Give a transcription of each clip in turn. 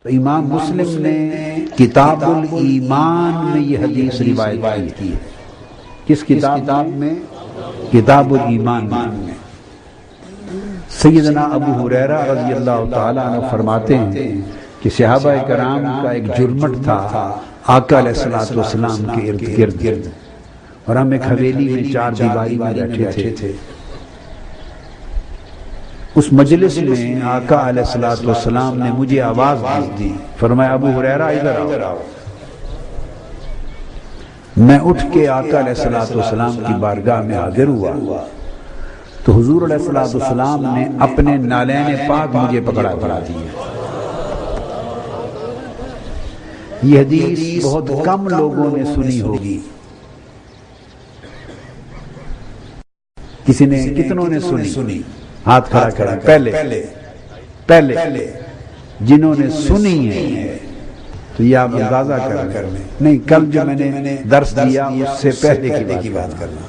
تو امام مسلم نے کتاب الایمان میں یہ حدیث روایت کی ہے۔ کس کتاب میں؟ کتاب الایمان میں۔ سیدنا ابو ہریرہ رضی اللہ تعالیٰ عنہ فرماتے ہیں کہ صحابہ کرام کا ایک جرمٹ تھا آقا علیہ الصلوۃ والسلام کے ارد گرد، اور ہم ایک حویلی میں چار دیواری میں بیٹھے تھے۔ اس مجلس میں آقا علیہ الصلوۃ والسلام نے مجھے آواز دی، فرمایا ابو ہریرہ ادھر آؤ۔ میں اٹھ کے آقا علیہ الصلوۃ والسلام کی بارگاہ میں حاضر ہوا تو حضور علیہ الصلوۃ والسلام نے اپنے نالین پاک مجھے پکڑا دیا۔ یہ حدیث بہت کم لوگوں نے سنی ہوگی، کتنوں نے سنی؟ ہاتھ کھڑا کریں۔ پہلے جنہوں نے سنی ہے تو یہ آپ اندازہ کریں، نہیں کل جو میں نے درس دیا اس سے پہلے کی بات کرنا،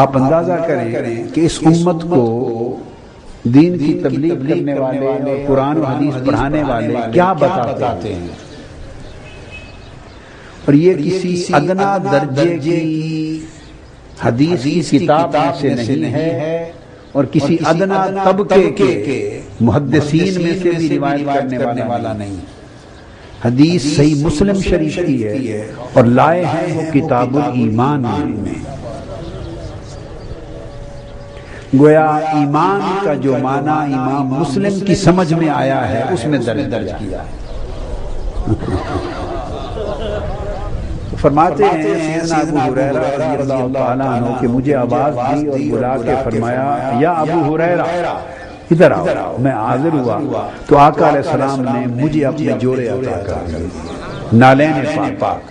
آپ اندازہ کریں کہ اس امت کو دین کی تبلیغ کرنے والے اور قرآن و حدیث پڑھانے والے کیا بتاتے ہیں، اور یہ کسی ادنا درجے کی حدیث کی کتاب سے نہیں ہے اور کسی ادنا طبقے کے محدثین میں سے بھی روایت کرنے والا نہیں۔ حدیث صحیح مسلم شریف کی ہے اور لائے ہیں وہ کتاب الایمان میں۔ گویا ایمان کا جو معنی امام مسلم کی سمجھ میں آیا ہے اس میں درج کیا ہے۔ فرماتے ہیں سیدنا ابو ہریرہ رضی اللہ تعالیٰ عنہ کہ مجھے آواز دی اور بلا کے فرمایا یا ابو ہریرہ ادھر آؤ۔ میں حاضر ہوا تو آقا علیہ السلام نے مجھے اپنے جوڑے عطا کر دیے، نالین پاک،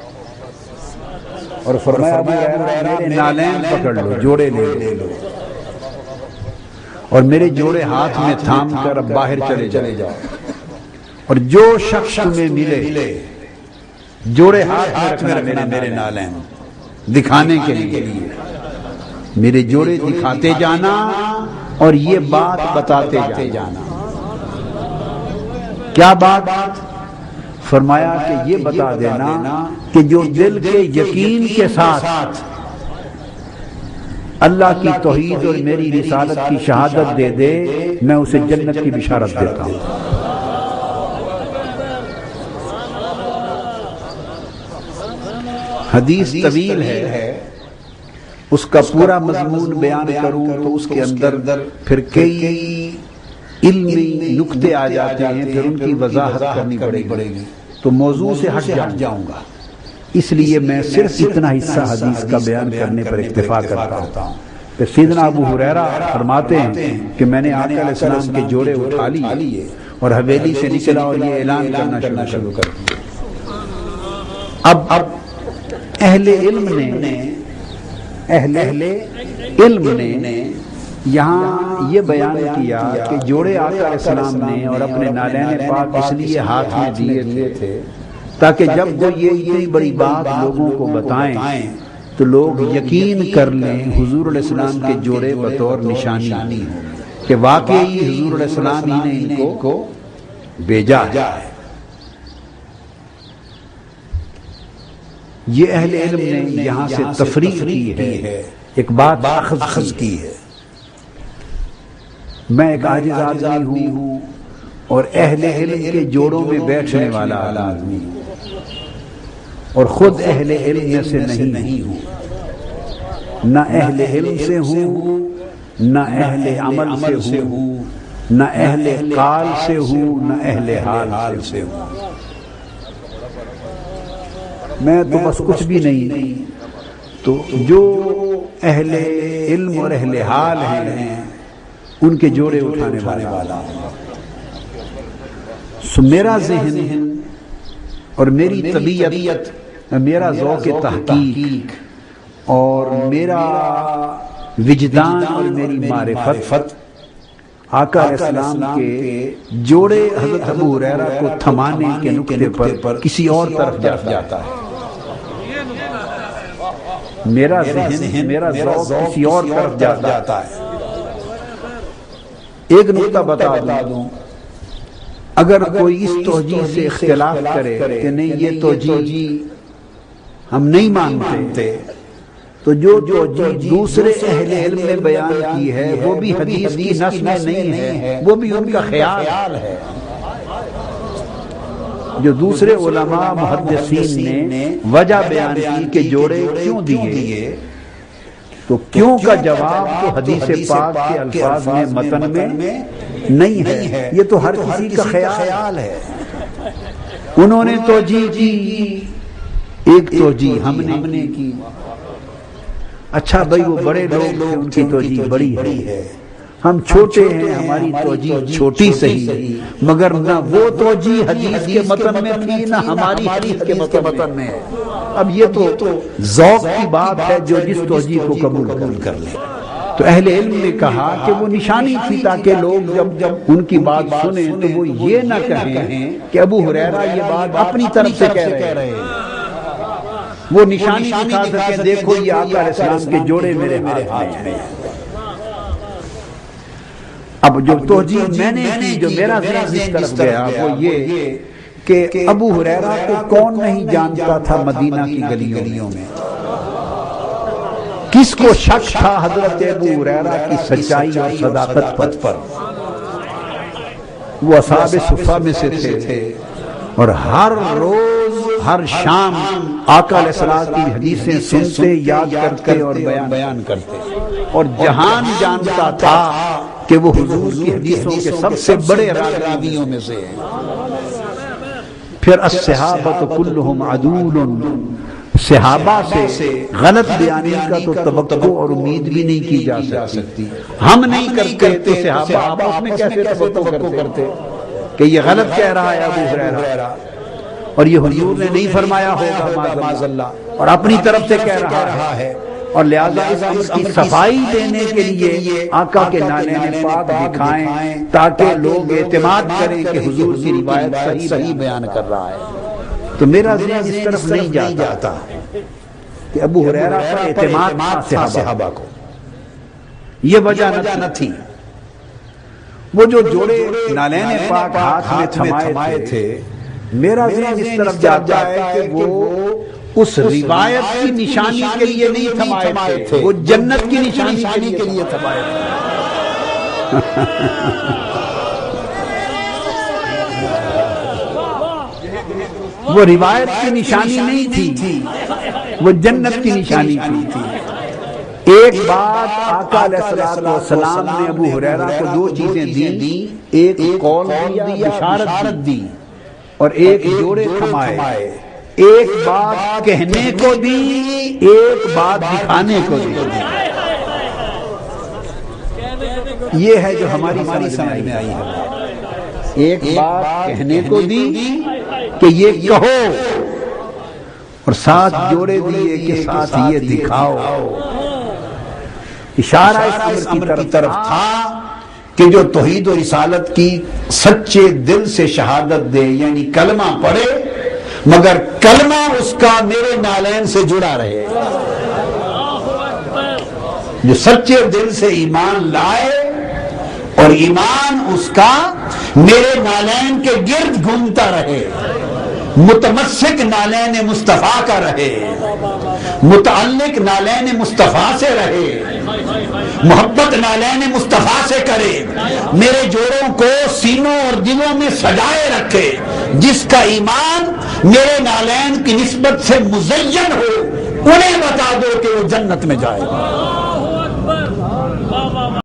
اور فرمایا ابو ہریرہ میرے نالین پکڑ لو، جوڑے لے لو، اور میرے جوڑے ہاتھ میں تھام کر اب باہر چلے جاؤ، اور جو شخص تمہیں ملے جوڑے ہاتھ میں رکھنا میرے نالین دکھانے کے لیے، میرے جوڑے دکھاتے جانا اور یہ بات بتاتے جانا۔ کیا بات؟ فرمایا کہ یہ بتا دینا کہ جو دل کے یقین کے ساتھ اللہ کی توحید اور میری رسالت کی شہادت دے دے، میں اسے جنت کی بشارت دیتا ہوں۔ حدیث طویل ہے، اس کا پورا مضمون بیان کروں تو اس کے اندر پھر کئی علمی نکتے آ جاتے ہیں، پھر ان کی وضاحت کرنی پڑے گی، تو موضوع سے ہٹ جاؤں گا، اس لیے میں صرف اتنا حصہ حدیث کا بیان کرنے پر اکتفا کرتا ہوں۔ پھر سیدنا ابو ہریرہ فرماتے ہیں کہ میں نے آقا علیہ السلام کے جوڑے اٹھا لیے اور حویلی سے نکلا اور یہ اعلان کرنا شروع کر دیا۔ اب اہل علم نے یہاں یہ بیان کیا کہ جوڑے آقا علیہ السلام نے اور اپنے نالین پاک اس لیے ہاتھ میں دیے تھے تاکہ جب وہ یہ اتنی بڑی بات لوگوں کو بتائیں تو لوگ یقین کر لیں حضور علیہ السلام کے جوڑے بطور نشانی کہ واقعی حضور علیہ السلام ہی نے ان کو بھیجا ہے۔ یہ اہل علم نے یہاں سے تفریق کی ہے، ایک بات اخذ کی ہے۔ میں ایک عاجز آدمی ہوں اور اہل علم کے جوڑوں میں بیٹھنے والا آدمی ہوں، اور خود اہل علم میں سے نہیں ہوں، نہ اہل علم سے ہوں، نہ اہل عمل سے ہوں، نہ اہل قال سے ہوں، نہ اہل حال سے ہوں۔ میں تو بس کچھ بھی نہیں، تو جو اہل علم اور اہل حال ہیں ان کے جوڑے اٹھانے والا۔ سو میرا ذہن اور میری طبیعت، میرا ذوق تحقیق اور میرا وجدان اور میری معرفت آقا علیہ السلام کے جوڑے حضرت ابو ہریرہ کو تھمانے کے نقطے پر کسی اور طرف جاتا ہے۔ میرا ذہن، میرا ذوق کسی اور طرف جاتا ہے۔ ایک نقطہ بتا دوں اگر کوئی اس توجیہ سے اختلاف کرے کہ نہیں یہ توجیہ ہم نہیں مانتے، تو جو توجیہ دوسرے اہل علم نے بیان کی ہے وہ بھی حدیث کی نص میں نہیں ہے، وہ بھی ان کا خیال ہے۔ جو دوسرے علماء محدثین نے وجہ بیان کی کہ جوڑے کیوں دیے، تو کیوں کا جواب تو حدیث پاک کے الفاظ میں متن میں نہیں ہے، یہ تو ہر کسی کا خیال ہے۔ انہوں نے توجیہ کی، ایک توجیہ ہم نے کی، اچھا بھائی وہ بڑے لوگ تھے ان کی توجیہ بڑی ہے، ہم چھوٹے ہیں ہماری توجیہ چھوٹی صحیح، مگر نہ وہ توجیہ حدیث کے متن میں تھی نہ ہماری حدیث کے متن میں ہے۔ اب یہ تو ذوق کی بات ہے، جو جس توجیہ کو قبول کر لے۔ تو اہل علم نے کہا کہ وہ نشانی تھی تاکہ لوگ جب ان کی بات سنیں تو وہ یہ نہ کہیں کہ ابو ہریرہ یہ بات اپنی طرف سے کہہ رہے ہیں، وہ نشانی دکھا سکیں دیکھو یہ آقا علیہ السلام کے جوڑے میرے ہاتھ میں۔ اب جو توجیہ میں نے کی، جو میرا ذہن اس طرف گیا وہ یہ کہ ابو ہریرہ کو کون نہیں جانتا تھا مدینہ کی گلیوں میں، کس کو شک تھا حضرت ابو ہریرہ کی سچائی اور صداقت پر۔ وہ اصحاب صفہ میں سے تھے اور ہر روز ہر شام آقا علیہ السلام کی حدیثیں سنتے، یاد کرتے اور بیان کرتے، اور جہان جانتا تھا کہ وہ حضور کی حدیثوں کے سب سے بڑے راویوں میں سے ہیں۔ پھر الصحابہ کلہم عدول، صحابہ سے غلط بیانی کا تو توقع اور امید بھی نہیں کی جا سکتی۔ ہم نہیں کرتے تو صحابہ آپس میں کیسے توقع کرتے کہ یہ غلط کہہ رہا ہے ابو ہریرہ، اور یہ حضور نے نہیں فرمایا ہوگا معاذ اللہ، اور اپنی طرف سے کہہ رہا ہے، اور لہذا اس امر کی صفائی دینے کے لیے آقا کے نالین پاک دکھائیں تاکہ لوگ اعتماد کریں کہ حضور کی روایت صحیح بیان کر رہا ہے۔ تو میرا ذہن اس طرف نہیں جاتا کہ ابو ہریرہ پر اعتماد تھا صحابہ کو، یہ وجہ نہ تھی۔ وہ جو جوڑے نالین پاک ہاتھ میں تھمائے تھے، میرا ذہن اس طرف جاتا ہے کہ وہ اس روایت کی نشانی کے لیے نہیں تھمائے تھے، وہ جنت کی نشانی کے لیے تھمائے تھے۔ وہ روایت کی نشانی نہیں تھی، وہ جنت کی نشانی تھی۔ ایک بات آقا علیہ السلام نے ابو ہریرہ کو دو چیزیں دی، ایک قول دیا، بشارت دی، اور ایک جوڑے تھمائے۔ ایک بات کہنے کو دی، ایک بات دکھانے کو دی۔ یہ ہے جو ہماری سمجھ میں آئی ہے۔ ایک بات کہنے کو دی کہ یہ کہو، اور ساتھ جوڑے دیے کہ ساتھ یہ دکھاؤ۔ اشارہ اس امر کی طرف تھا کہ جو توحید و رسالت کی سچے دل سے شہادت دے، یعنی کلمہ پڑھے، مگر کلمہ اس کا میرے نالین سے جڑا رہے۔ جو سچے دل سے ایمان لائے اور ایمان اس کا میرے نالین کے گرد گھومتا رہے، متمسک نالین مصطفیٰ کا رہے، متعلق نالین مصطفیٰ سے رہے، محبت نالین مصطفیٰ سے کرے، میرے جوڑوں کو سینوں اور دلوں میں سجائے رکھے۔ جس کا ایمان میرے نالین کی نسبت سے مزین ہو، انہیں بتا دو کہ وہ جنت میں جائے گا۔